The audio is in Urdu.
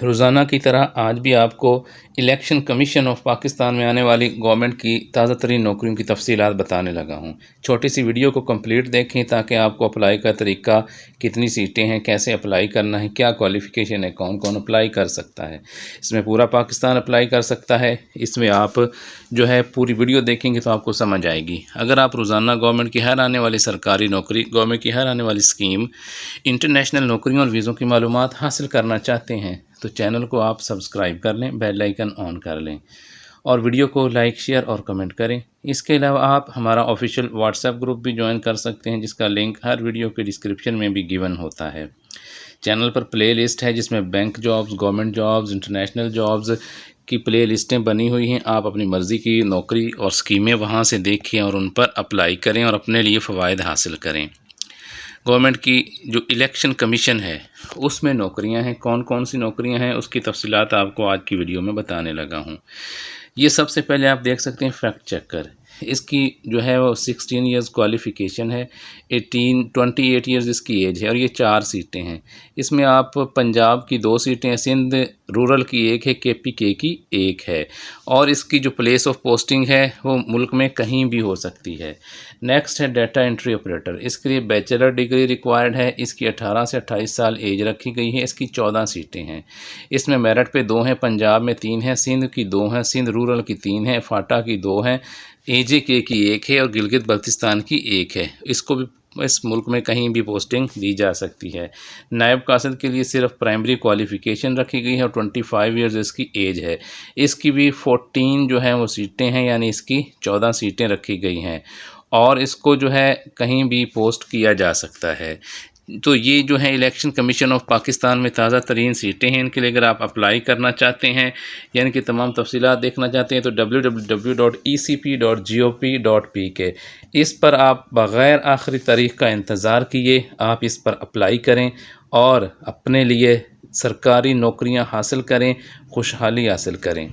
روزانہ کی طرح آج بھی آپ کو الیکشن کمیشن آف پاکستان میں آنے والی گورنمنٹ کی تازہ ترین نوکریوں کی تفصیلات بتانے لگا ہوں۔ چھوٹی سی ویڈیو کو کمپلیٹ دیکھیں تاکہ آپ کو اپلائی کا طریقہ، کتنی سیٹیں ہیں، کیسے اپلائی کرنا ہے، کیا کوالیفیکیشن ہے، کون کون اپلائی کر سکتا ہے۔ اس میں پورا پاکستان اپلائی کر سکتا ہے۔ اس میں آپ جو ہے پوری ویڈیو دیکھیں گے تو آپ کو سمجھ آئے گی۔ اگر آپ روزانہ گورنمنٹ کی ہر آنے والی سرکاری نوکری، گورنمنٹ کی ہر آنے والی اسکیم، انٹرنیشنل نوکریوں اور ویزوں کی معلومات حاصل کرنا چاہتے ہیں تو چینل کو آپ سبسکرائب کر لیں، بیل آئیکن آن کر لیں اور ویڈیو کو لائک، شیئر اور کمنٹ کریں۔ اس کے علاوہ آپ ہمارا آفیشیل واٹس ایپ گروپ بھی جوائن کر سکتے ہیں، جس کا لنک ہر ویڈیو کے ڈسکرپشن میں بھی گیون ہوتا ہے۔ چینل پر پلے لسٹ ہے جس میں bank jobs, government jobs, international jobs کی پلے لسٹیں بنی ہوئی ہیں۔ آپ اپنی مرضی کی نوکری اور اسکیمیں وہاں سے دیکھیں اور ان پر اپلائی کریں اور اپنے لیے فوائد حاصل کریں۔ گورنمنٹ کی جو الیکشن کمیشن ہے اس میں نوکریاں ہیں، کون کون سی نوکریاں ہیں، اس کی تفصیلات آپ کو آج کی ویڈیو میں بتانے لگا ہوں۔ یہ سب سے پہلے آپ دیکھ سکتے ہیں فیکٹ چیکر۔ اس کی جو ہے وہ 16 ایئرز کوالیفیکیشن ہے، 28 ایئرز اس کی ایج ہے اور یہ 4 سیٹیں ہیں۔ اس میں آپ پنجاب کی 2 سیٹیں ہیں، سندھ رورل کی 1 ہے، KPK کی 1 ہے اور اس کی جو پلیس آف پوسٹنگ ہے وہ ملک میں کہیں بھی ہو سکتی ہے۔ نیکسٹ ہے ڈیٹا انٹری آپریٹر۔ اس کے لیے بیچلر ڈگری ریکوائرڈ ہے۔ اس کی 18 سے 28 سال ایج رکھی گئی ہے۔ اس کی 14 سیٹیں ہیں۔ اس میں میرٹ پہ 2 ہیں، پنجاب میں 3 ہیں، سندھ کی 2 ہیں، سندھ رورل کی 3 ہیں، فاٹا کی 2 ہیں، AJK کی 1 ہے اور گلگت بلتستان کی 1 ہے۔ اس کو بھی اس ملک میں کہیں بھی پوسٹنگ دی جا سکتی ہے۔ نائب قاصد کے لیے صرف پرائمری کوالیفیکیشن رکھی گئی ہے اور 25 ایئرز اس کی ایج ہے۔ اس کی بھی 14 جو ہیں وہ سیٹیں ہیں، یعنی اس کی 14 سیٹیں رکھی گئی ہیں اور اس کو جو ہے کہیں بھی پوسٹ کیا جا سکتا ہے۔ تو یہ جو ہے الیکشن کمیشن آف پاکستان میں تازہ ترین سیٹیں ہیں۔ ان کے لیے اگر آپ اپلائی کرنا چاہتے ہیں یعنی کہ تمام تفصیلات دیکھنا چاہتے ہیں تو www.ecp.gop.pk اس پر آپ بغیر آخری تاریخ کا انتظار کیے آپ اس پر اپلائی کریں اور اپنے لیے سرکاری نوکریاں حاصل کریں، خوشحالی حاصل کریں۔